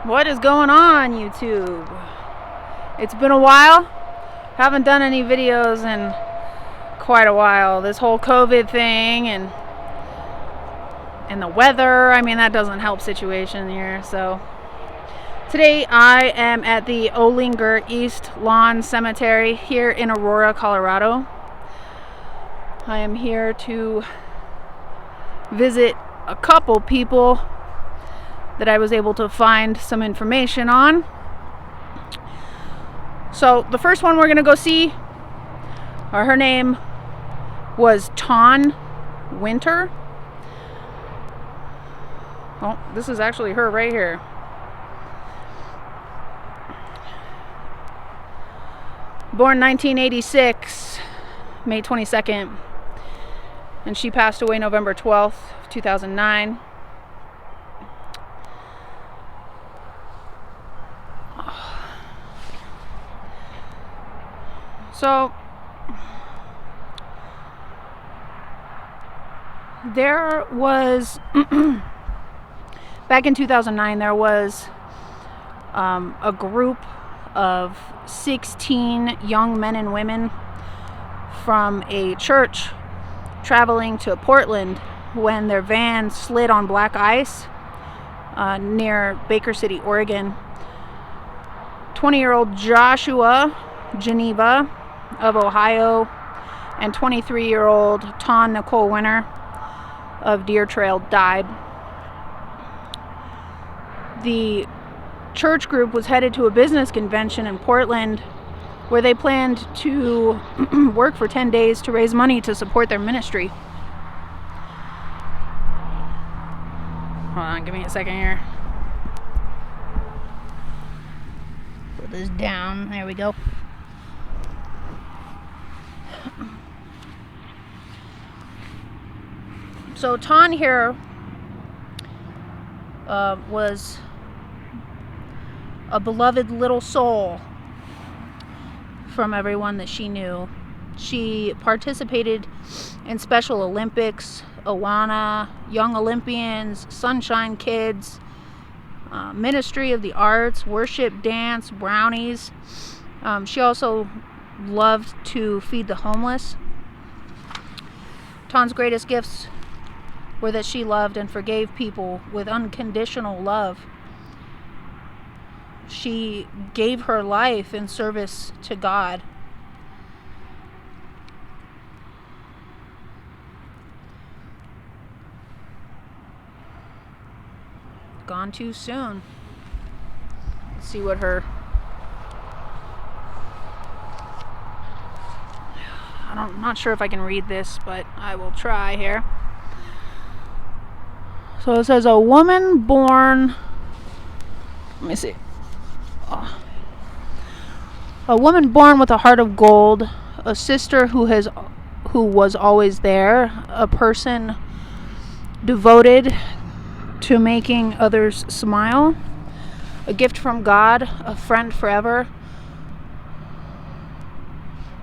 What is going on, YouTube? It's been a while. Haven't done any videos in quite a while. This whole COVID thing and the weather, I mean, that doesn't help situation here. So today I am at the Olinger Eastlawn Cemetery here in Aurora, Colorado. I am here to visit a couple people that I was able to find some information on. So the first one we're going to go see, her name was Taune Winter. Oh, this is actually her right here. Born 1986, May 22nd, and she passed away November 12th, 2009. So there was back in 2009 there was a group of 16 young men and women from a church traveling to Portland when their van slid on black ice near Baker City, Oregon. 20-year-old Joshua Geneva of Ohio and 23-year-old Taune Winter of Deer Trail died. The church group was headed to a business convention in Portland where they planned to work for 10 days to raise money to support their ministry. Hold on, give me a second here. Put this down. There we go. So Taune here was a beloved little soul from everyone that she knew. She participated in Special Olympics, Awana, Young Olympians, Sunshine Kids, Ministry of the Arts, worship, dance, brownies. She also loved to feed the homeless. Taune's greatest gifts were that she loved and forgave people with unconditional love. She gave her life in service to God. Gone too soon. Let's see what her... I'm not sure if I can read this, but I will try here. So it says, a woman born... Let me see. A woman born with a heart of gold, a sister who was always there, a person devoted to making others smile, a gift from God, a friend forever,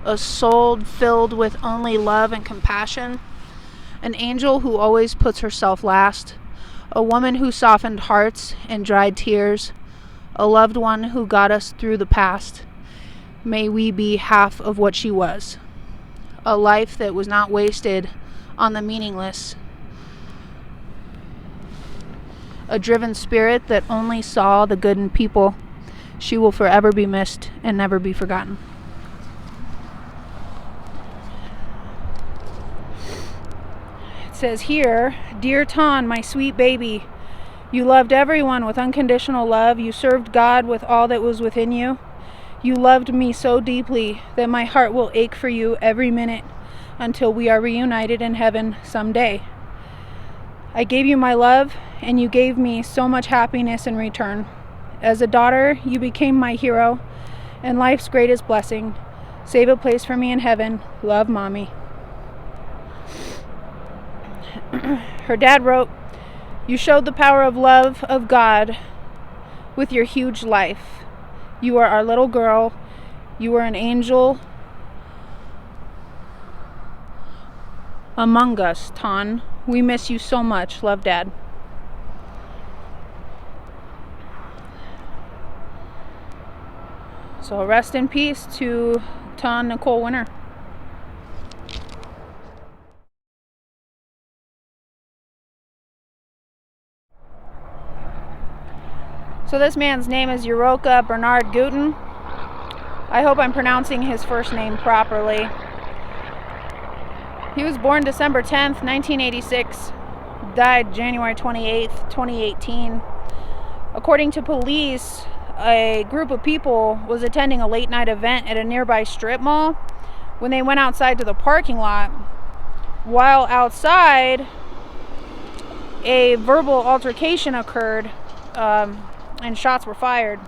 a soul filled with only love and compassion, an angel who always puts herself last, a woman who softened hearts and dried tears, a loved one who got us through the past. May we be half of what she was. A life that was not wasted on the meaningless. A driven spirit that only saw the good in people. She will forever be missed and never be forgotten. It says here, Dear Taune, my sweet baby, you loved everyone with unconditional love. You served God with all that was within you. You loved me so deeply that my heart will ache for you every minute until we are reunited in heaven someday. I gave you my love, and you gave me so much happiness in return. As a daughter, you became my hero and life's greatest blessing. Save a place for me in heaven. Love, Mommy. Her dad wrote, you showed the power of love of God with your huge life. You are our little girl. You are an angel among us, Taune. We miss you so much. Love, Dad. So rest in peace to Taune Winter. So this man's name is Urocca Guyton. I hope I'm pronouncing his first name properly. He was born December 10th, 1986, died January 28th, 2018. According to police, a group of people was attending a late night event at a nearby strip mall. When they went outside to the parking lot, while outside, a verbal altercation occurred and shots were fired.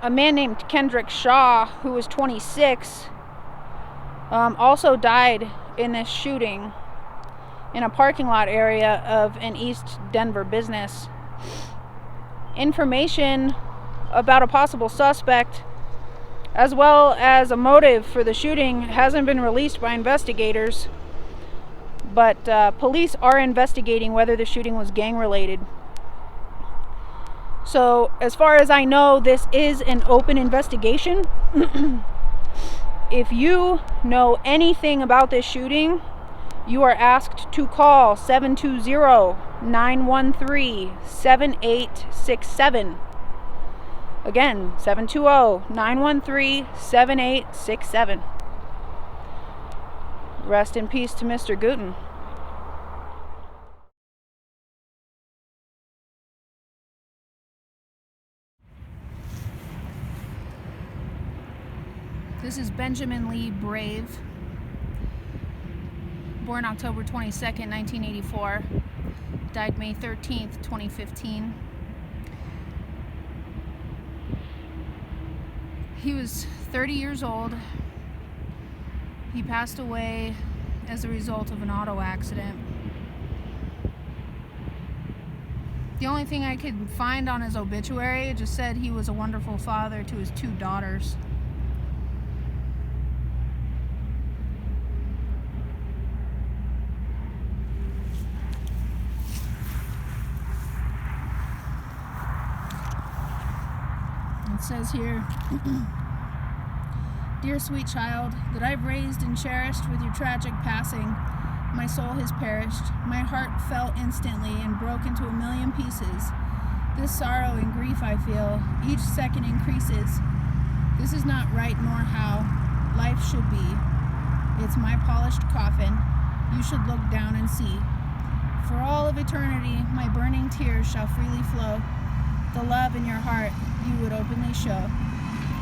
A man named Kendrick Shaw, who was 26, also died in this shooting in a parking lot area of an East Denver business. Information about a possible suspect, as well as a motive for the shooting, hasn't been released by investigators, but police are investigating whether the shooting was gang-related. So, as far as I know, this is an open investigation. If you know anything about this shooting, you are asked to call 720-913-7867. Again, 720-913-7867. Rest in peace to Mr. Guten. This is Benjamin Lee Brave, born October 22nd, 1984, died May 13th, 2015. He was 30 years old. He passed away as a result of an auto accident. The only thing I could find on his obituary, it just said he was a wonderful father to his 2 daughters. It says here, "Dear sweet child, that I've raised and cherished with your tragic passing, my soul has perished. My heart fell instantly and broke into a million pieces. This sorrow and grief I feel, each second increases. This is not right nor how life should be. It's my polished coffin. You should look down and see. For all of eternity, my burning tears shall freely flow. The love in your heart you would openly show.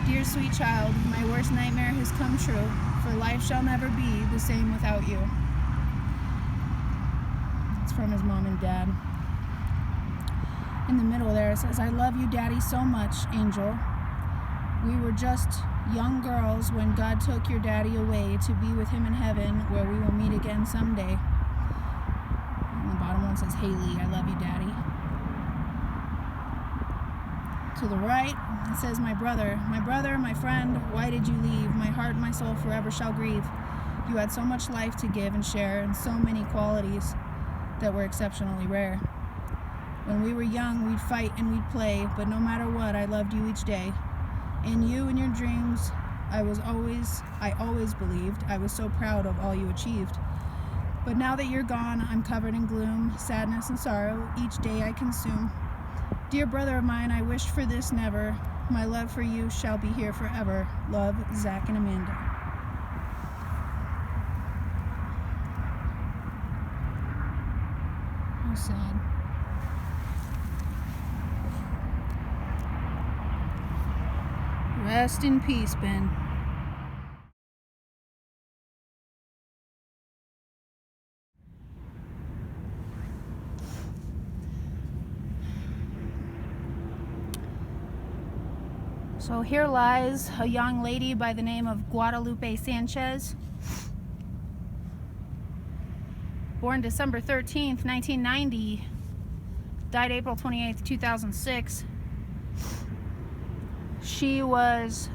Dear sweet child, my worst nightmare has come true, for life shall never be the same without you." It's from his mom and dad. In the middle there it says, "I love you, Daddy, so much, Angel. We were just young girls when God took your daddy away to be with him in heaven, where we will meet again someday." And the bottom one says, "Haley, I love you, Daddy." To the right, it says, my brother, my friend, why did you leave? My heart and my soul forever shall grieve. You had so much life to give and share, and so many qualities that were exceptionally rare. When we were young, we'd fight and we'd play, but no matter what, I loved you each day. In you and your dreams, I always believed. I was so proud of all you achieved. But now that you're gone, I'm covered in gloom, sadness, and sorrow. Each day I consume. Dear brother of mine, I wished for this never. My love for you shall be here forever. Love, Zach and Amanda. How sad. Rest in peace, Ben. So here lies a young lady by the name of Guadalupe Sanchez, born December 13th, 1990, died April 28th, 2006. She was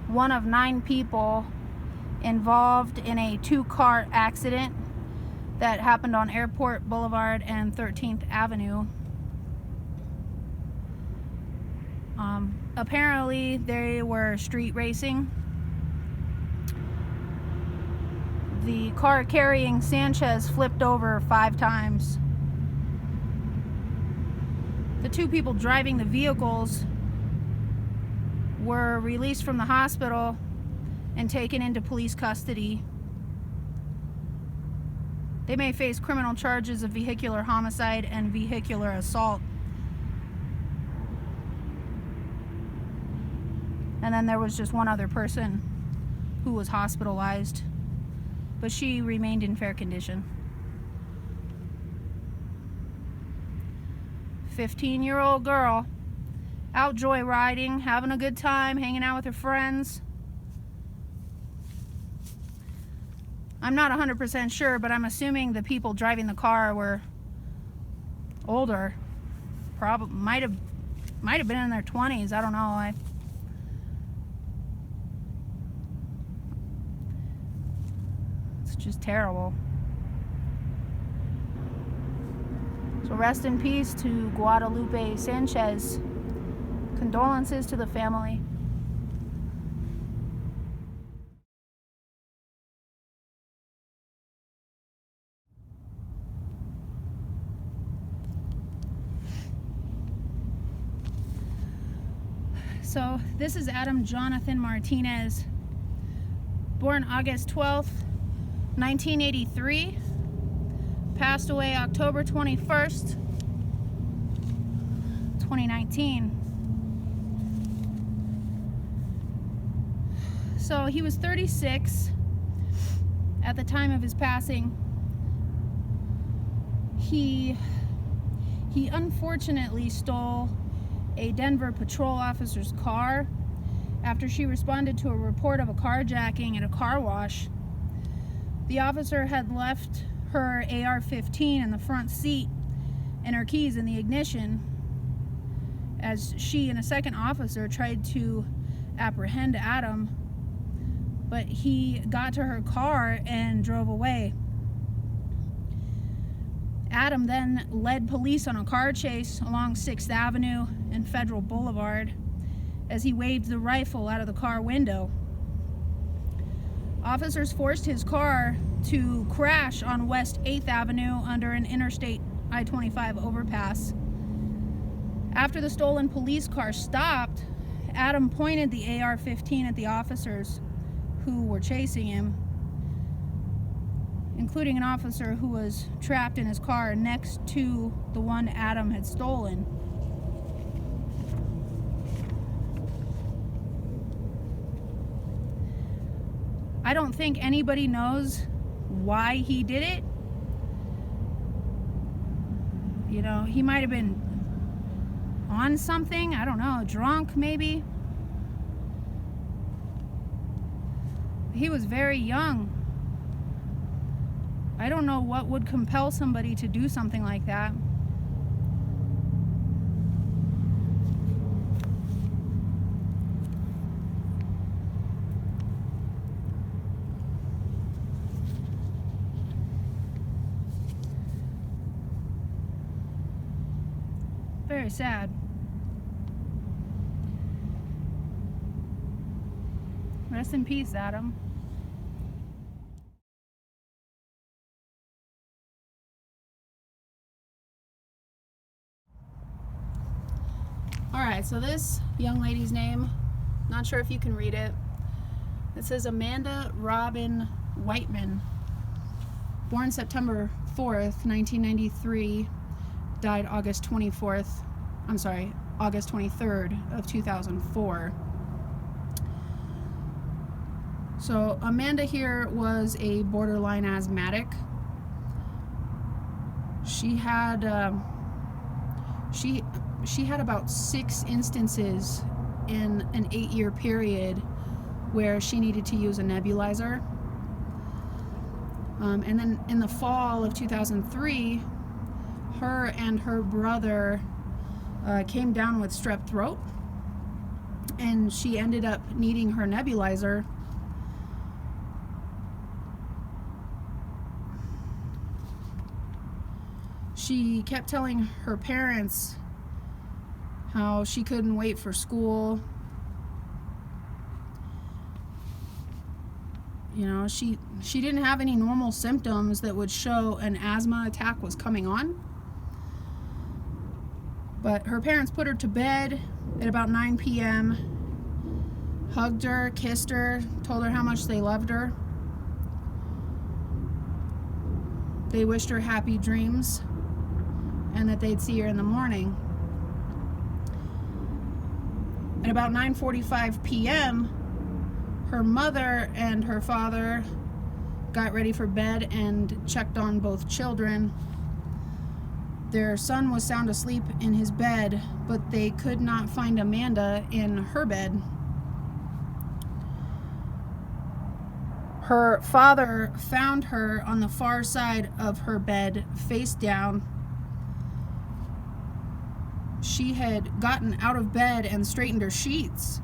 one of 9 people involved in a 2-car accident that happened on Airport Boulevard and 13th Avenue. Apparently they were street racing. The car carrying Sanchez flipped over 5 times. The 2 people driving the vehicles were released from the hospital and taken into police custody. They may face criminal charges of vehicular homicide and vehicular assault. And then there was just one other person who was hospitalized, but she remained in fair condition. 15-year-old girl out joyriding, having a good time, hanging out with her friends. I'm not 100% sure, but I'm assuming the people driving the car were older. Probably might have been in their 20s. I don't know. It's just terrible. So rest in peace to Guadalupe Sanchez. Condolences to the family. So this is Adam Jonathan Martinez, born August 12th, 1983, passed away October 21st, 2019. So he was 36 at the time of his passing. He unfortunately stole a Denver patrol officer's car after she responded to a report of a carjacking at a car wash. The officer had left her AR-15 in the front seat and her keys in the ignition as she and a second officer tried to apprehend Adam, but he got to her car and drove away. Adam then led police on a car chase along 6th Avenue and Federal Boulevard as he waved the rifle out of the car window. Officers forced his car to crash on West 8th Avenue under an interstate I-25 overpass. After the stolen police car stopped, Adam pointed the AR-15 at the officers who were chasing him, including an officer who was trapped in his car next to the one Adam had stolen. I don't think anybody knows why he did it. You know, he might have been on something, I don't know, drunk maybe. He was very young. I don't know what would compel somebody to do something like that. Very sad. Rest in peace, Adam. Alright, so this young lady's name, not sure if you can read it. It says Amanda Robin Whiteman, born September 4th, 1993, died August 23rd of 2004. So Amanda here was a borderline asthmatic. She had about 6 instances in an 8-year period where she needed to use a nebulizer. And then in the fall of 2003, her and her brother came down with strep throat, and she ended up needing her nebulizer. She kept telling her parents how she couldn't wait for school. You know, she didn't have any normal symptoms that would show an asthma attack was coming on. But her parents put her to bed at about 9 p.m., hugged her, kissed her, told her how much they loved her. They wished her happy dreams and that they'd see her in the morning. At about 9:45 p.m., her mother and her father got ready for bed and checked on both children. Their son was sound asleep in his bed, but they could not find Amanda in her bed. Her father found her on the far side of her bed, face down. She had gotten out of bed and straightened her sheets.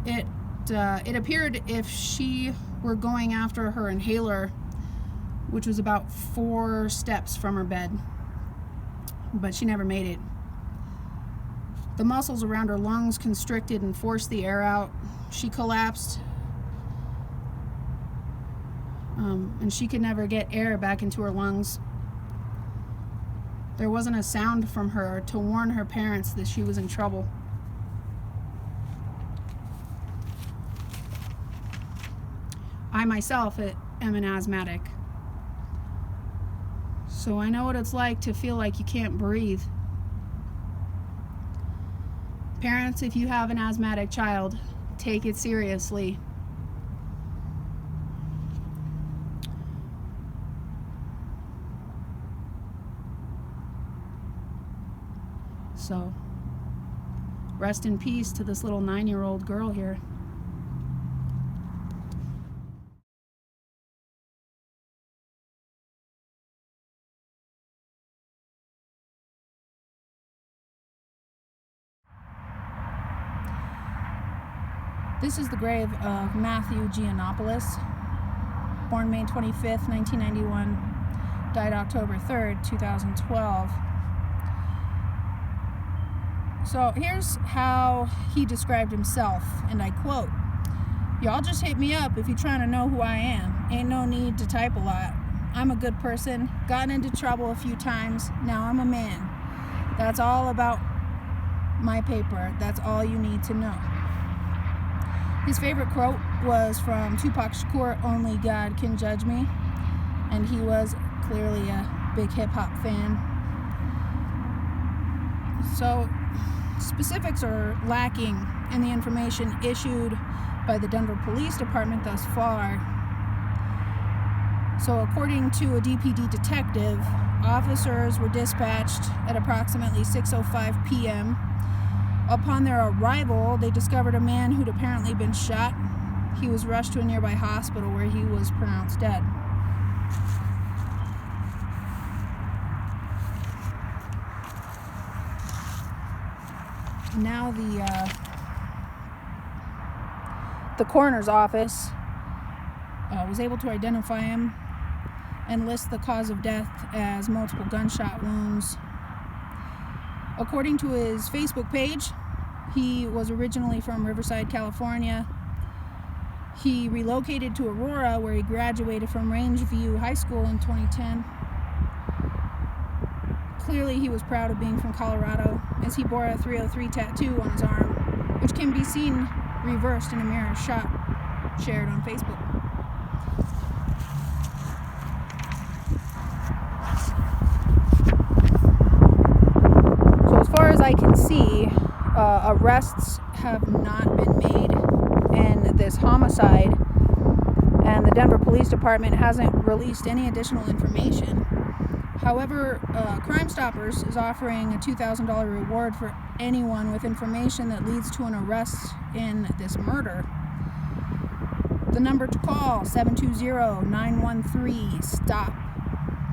It appeared if she were going after her inhaler, which was about 4 steps from her bed, but she never made it. The muscles around her lungs constricted and forced the air out. She collapsed, and she could never get air back into her lungs. There wasn't a sound from her to warn her parents that she was in trouble. I myself am an asthmatic, so I know what it's like to feel like you can't breathe. Parents, if you have an asthmatic child, take it seriously. So, rest in peace to this little 9-year-old girl here. This is the grave of Matthew Gianopoulos, born May 25th, 1991, died October 3rd, 2012. So here's how he described himself, and I quote, "Y'all just hit me up if you're trying to know who I am. Ain't no need to type a lot. I'm a good person, gotten into trouble a few times, now I'm a man. That's all about my paper. That's all you need to know." His favorite quote was from Tupac Shakur, "Only God can judge me," and he was clearly a big hip-hop fan. So, specifics are lacking in the information issued by the Denver Police Department thus far. So, according to a DPD detective, officers were dispatched at approximately 6:05 p.m. Upon their arrival, they discovered a man who'd apparently been shot. He was rushed to a nearby hospital where he was pronounced dead. Now the coroner's office was able to identify him and list the cause of death as multiple gunshot wounds. According to his Facebook page, he was originally from Riverside, California. He relocated to Aurora, where he graduated from Rangeview High School in 2010. Clearly, he was proud of being from Colorado, as he bore a 303 tattoo on his arm, which can be seen reversed in a mirror shot shared on Facebook. As far as I can see, arrests have not been made in this homicide, and the Denver Police Department hasn't released any additional information. However, Crime Stoppers is offering a $2,000 reward for anyone with information that leads to an arrest in this murder. The number to call, 720-913-STOP.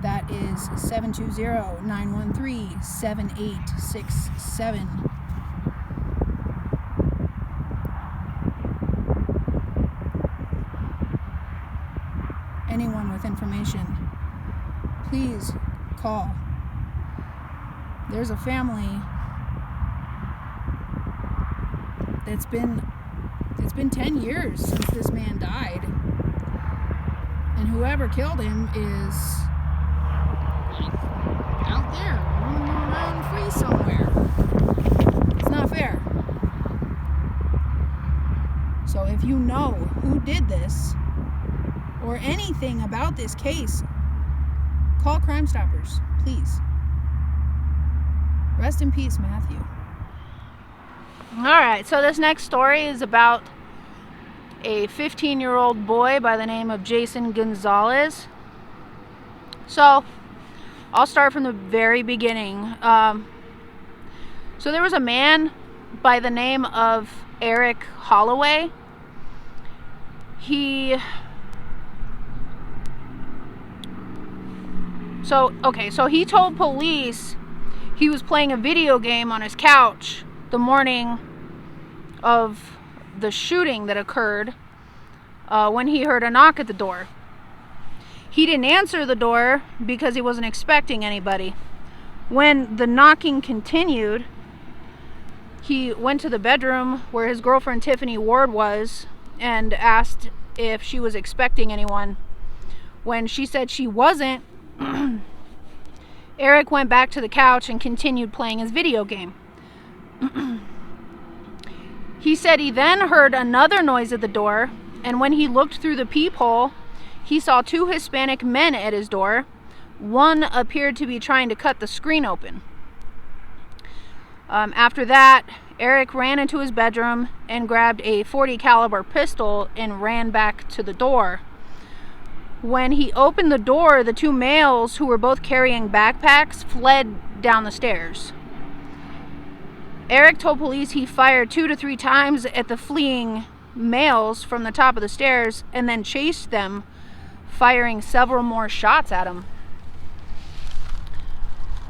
That is 720-913-7867. Anyone with information, please call. There's a family it's been 10 years since this man died, and whoever killed him is out there running around free somewhere. It's not fair. So if you know who did this or anything about this case, call Crime Stoppers, please. Rest in peace, Matthew. Alright, so this next story is about a 15-year-old boy by the name of Jason Gonzalez. So, I'll start from the very beginning. So there was a man by the name of Eric Holloway. So he told police he was playing a video game on his couch the morning of the shooting that occurred when he heard a knock at the door. He didn't answer the door because he wasn't expecting anybody. When the knocking continued, he went to the bedroom where his girlfriend Tiffany Ward was and asked if she was expecting anyone. When she said she wasn't, Eric went back to the couch and continued playing his video game. He said he then heard another noise at the door, and when he looked through the peephole, he saw two Hispanic men at his door. One appeared to be trying to cut the screen open. After that, Eric ran into his bedroom and grabbed a .40 caliber pistol and ran back to the door. When he opened the door, the two males, who were both carrying backpacks, fled down the stairs. Eric told police he fired 2 to 3 times at the fleeing males from the top of the stairs and then chased them, firing several more shots at them.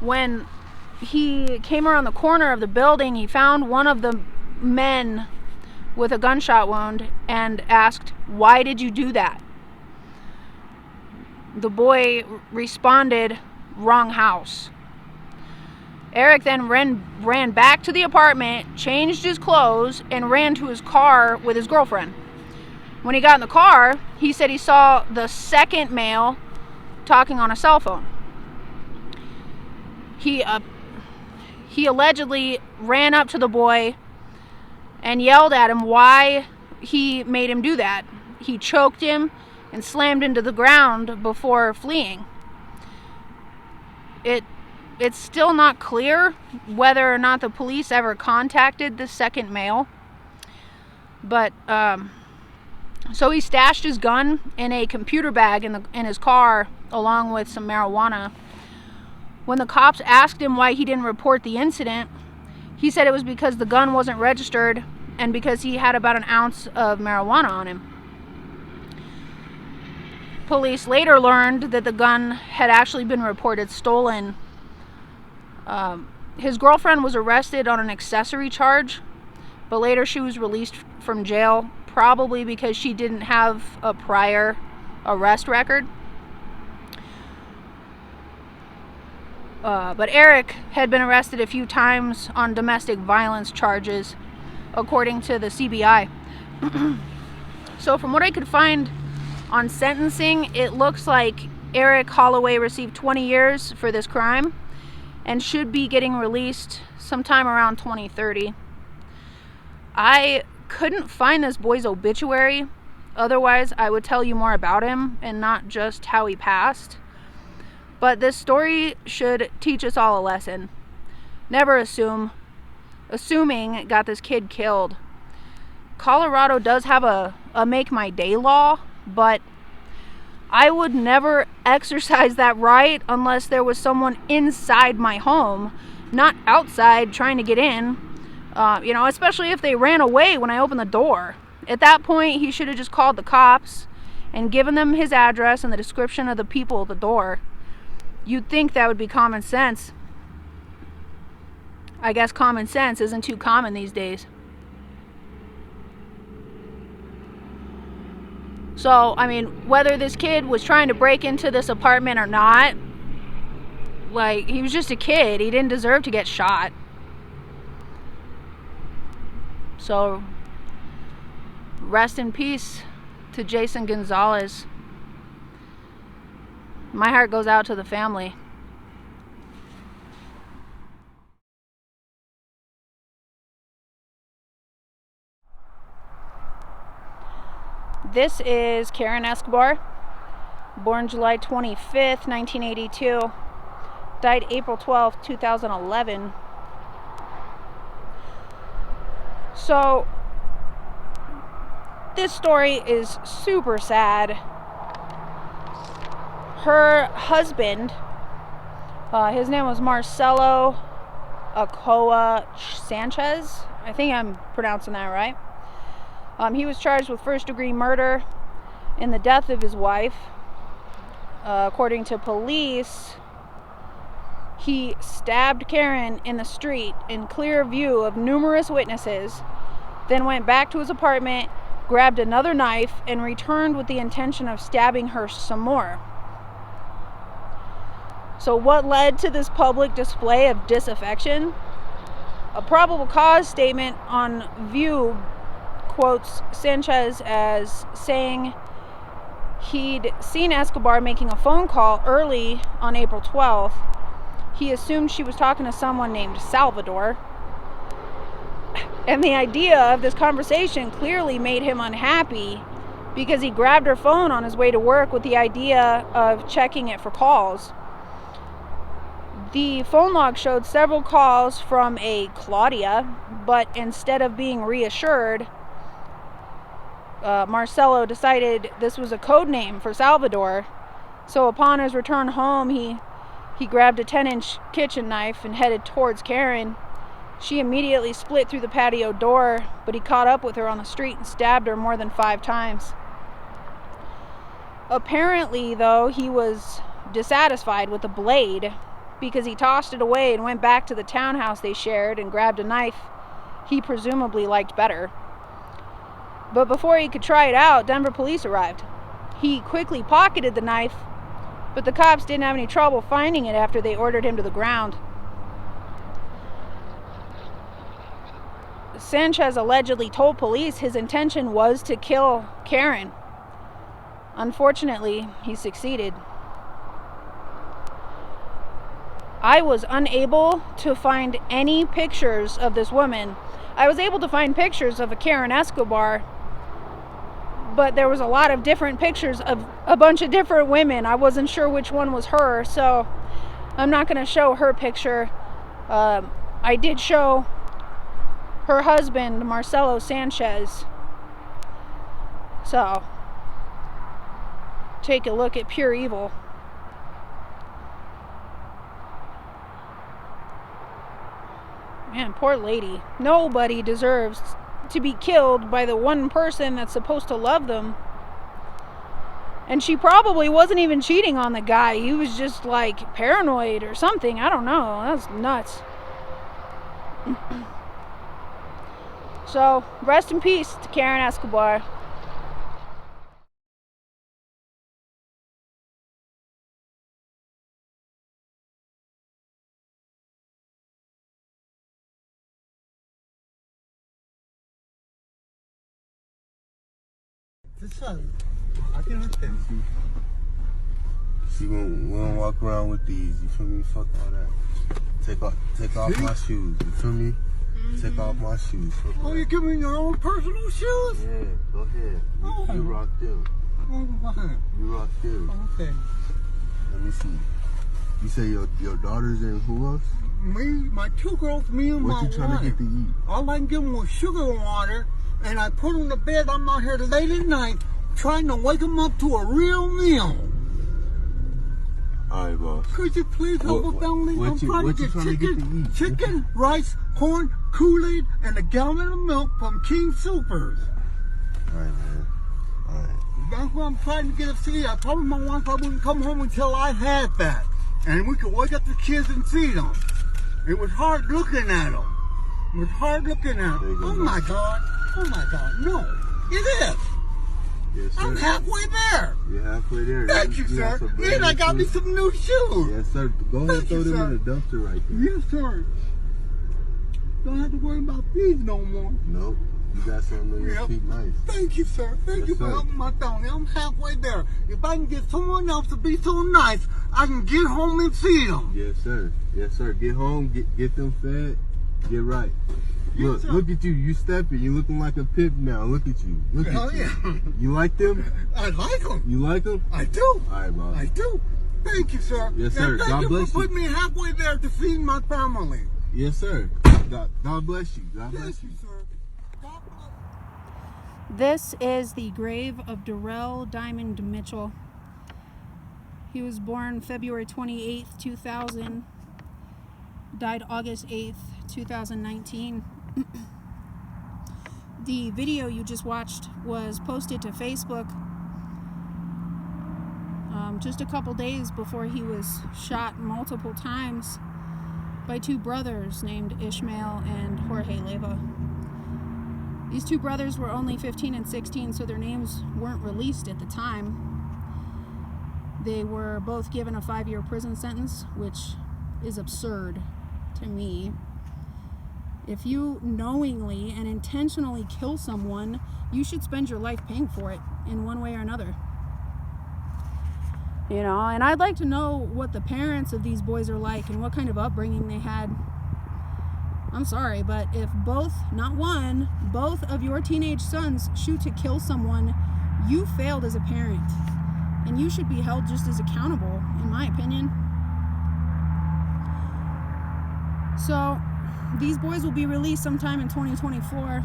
When he came around the corner of the building, he found one of the men with a gunshot wound and asked, "Why did you do that?" The boy responded, "Wrong house." Eric then ran back to the apartment, changed his clothes, and ran to his car with his girlfriend. When he got in the car, he said he saw the second male talking on a cell phone. He allegedly ran up to the boy and yelled at him why he made him do that. He choked him and slammed into the ground before fleeing. It's still not clear whether or not the police ever contacted the second male. But, so he stashed his gun in a computer bag in his car along with some marijuana. When the cops asked him why he didn't report the incident, he said it was because the gun wasn't registered and because he had about an ounce of marijuana on him. Police later learned that the gun had actually been reported stolen. His girlfriend was arrested on an accessory charge, but later she was released from jail, probably because she didn't have a prior arrest record. But Eric had been arrested a few times on domestic violence charges, according to the CBI. So from what I could find on sentencing, it looks like Eric Holloway received 20 years for this crime and should be getting released sometime around 2030. I couldn't find this boy's obituary, otherwise I would tell you more about him and not just how he passed. But this story should teach us all a lesson. Never assume. Assuming got this kid killed. Colorado does have a make my day law, but I would never exercise that right unless there was someone inside my home, not outside trying to get in. Especially if they ran away when I opened the door. At that point, he should have just called the cops and given them his address and the description of the people at the door. You'd think that would be common sense. I guess common sense isn't too common these days. So, whether this kid was trying to break into this apartment or not, he was just a kid. He didn't deserve to get shot. So rest in peace to Jason Gonzalez. My heart goes out to the family. This is Karen Escobar, born July 25th, 1982, died April 12th, 2011. So, this story is super sad. Her husband, his name was Marcelo Sanchez. I think I'm pronouncing that right. He was charged with first-degree murder in the death of his wife. According to police, he stabbed Karen in the street in clear view of numerous witnesses, then went back to his apartment, grabbed another knife, and returned with the intention of stabbing her some more. So what led to this public display of disaffection? A probable cause statement on View quotes Sanchez as saying he'd seen Escobar making a phone call early on April 12th. He assumed she was talking to someone named Salvador. And the idea of this conversation clearly made him unhappy because he grabbed her phone on his way to work with the idea of checking it for calls. The phone log showed several calls from a Claudia, but instead of being reassured, Marcelo decided this was a code name for Salvador. So upon his return home, he grabbed a 10-inch kitchen knife and headed towards Karen. She immediately split through the patio door, but he caught up with her on the street and stabbed her more than 5 times. Apparently, though, he was dissatisfied with the blade because he tossed it away and went back to the townhouse they shared and grabbed a knife he presumably liked better. But before he could try it out, Denver police arrived. He quickly pocketed the knife, but the cops didn't have any trouble finding it after they ordered him to the ground. Sanchez allegedly told police his intention was to kill Karen. Unfortunately, he succeeded. I was unable to find any pictures of this woman. I was able to find pictures of a Karen Escobar, but there was a lot of different pictures of a bunch of different women. I wasn't sure which one was her, so I'm not going to show her picture. I did show her husband, Marcelo Sanchez. So, take a look at pure evil. Man, poor lady. Nobody deserves to be killed by the one person that's supposed to love them. And she probably wasn't even cheating on the guy. He was just like paranoid or something. I don't know. That's nuts. So, rest in peace to Karen Escobar. I can understand. We don't walk around with these. You feel me? Fuck all that. Take off my shoes. You feel me? Take off my shoes. Oh, you give me your own personal shoes? Yeah, go ahead. You rock them. You rock them. Okay. Let me see. You say your daughters and who else? Me, my 2 girls, me and my wife. What you trying to get to eat? All I can give them was sugar water, and I put them to bed. I'm out here late at night trying to wake them up to a real meal. All right, boss. Could you please help a family? I'm trying to get chicken, rice, corn, Kool-Aid, and a gallon of milk from King Supers. All right, man. All right. That's what I'm trying to get to see. I told my wife I wouldn't come home until I had that. And we could wake up the kids and feed them. It was hard looking at them. It was hard looking at them. Oh, my God. Oh, my God. No. It is. Yes, sir. I'm halfway there. You're halfway there. Thank you, sir. And I got me some new shoes. Yes, sir. Go ahead and throw them in the dumpster right there. Yes, sir. Don't have to worry about these no more. Nope. You got something on your feet, nice. Thank you, sir. Thank you for helping my family. I'm halfway there. If I can get someone else to be so nice, I can get home and see them. Yes, sir. Yes, sir. Get home, get them fed, get right. Look, look at you. You stepping. You looking like a pimp now. Look at you. Look at you. You like them? I like them. You like them? I do. All right, boss. I do. Thank you, sir. Yes, sir. And God bless you. for putting me halfway there to feed my family. Yes, sir. God bless you. God bless you. Thank you, sir. God bless you. This is the grave of Derrell Diamond Mitchell. He was born February 28th, 2000. Died August 8th, 2019. The video you just watched was posted to Facebook just a couple days before he was shot multiple times by two brothers named Ishmael and Jorge Leva. These two brothers were only 15 and 16, so their names weren't released at the time. They were both given a 5-year prison sentence, which is absurd to me. If you knowingly and intentionally kill someone, you should spend your life paying for it in one way or another. You know, and I'd like to know what the parents of these boys are like and what kind of upbringing they had. I'm sorry, but if both, not one, both of your teenage sons shoot to kill someone, you failed as a parent. And you should be held just as accountable, in my opinion. So, these boys will be released sometime in 2024.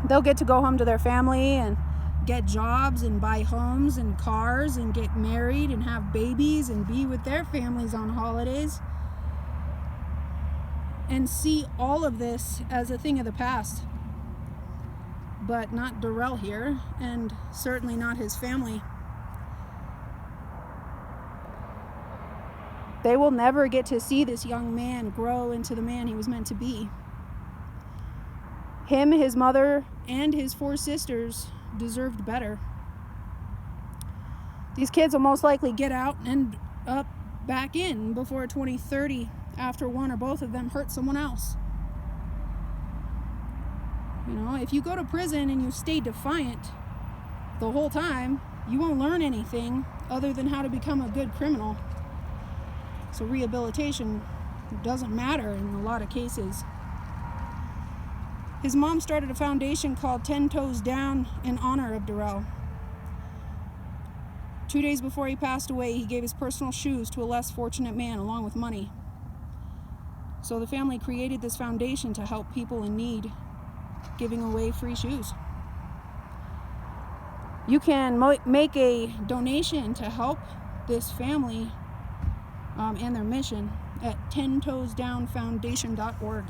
They'll get to go home to their family and get jobs and buy homes and cars and get married and have babies and be with their families on holidays. And see all of this as a thing of the past. But not Darrell here, and certainly not his family. They will never get to see this young man grow into the man he was meant to be. Him, his mother, and his 4 sisters deserved better. These kids will most likely get out and end up back in before 2030 after one or both of them hurt someone else. You know, if you go to prison and you stay defiant the whole time, you won't learn anything other than how to become a good criminal. So rehabilitation doesn't matter in a lot of cases. His mom started a foundation called 10 Toes Down in honor of Darrell. 2 days before he passed away, he gave his personal shoes to a less fortunate man along with money. So the family created this foundation to help people in need, giving away free shoes. You can make a donation to help this family and their mission at 10toesdownfoundation.org.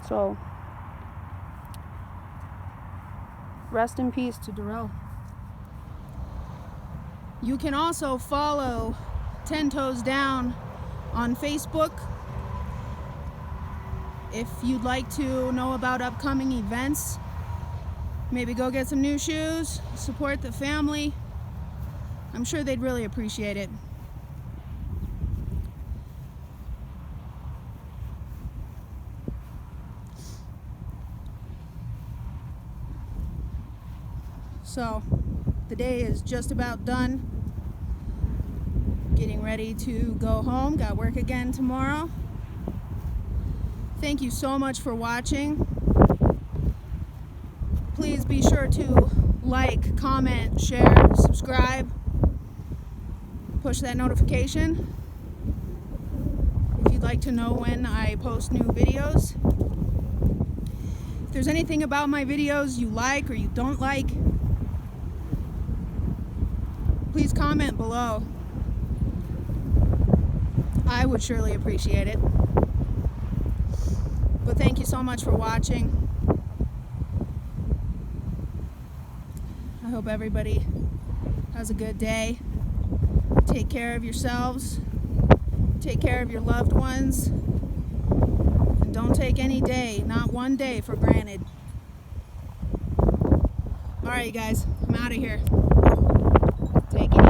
So, rest in peace to Darrell. You can also follow 10 Toes Down on Facebook if you'd like to know about upcoming events. Maybe go get some new shoes, support the family. I'm sure they'd really appreciate it. So, the day is just about done. Getting ready to go home. Got work again tomorrow. Thank you so much for watching. Please be sure to like, comment, share, subscribe. Push that notification if you'd like to know when I post new videos. If there's anything about my videos you like or you don't like, please comment below. I would surely appreciate it. But thank you so much for watching. I hope everybody has a good day. Take care of yourselves. Take care of your loved ones. And don't take any day, not one day, for granted. Alright, you guys, I'm out of here. Take it easy.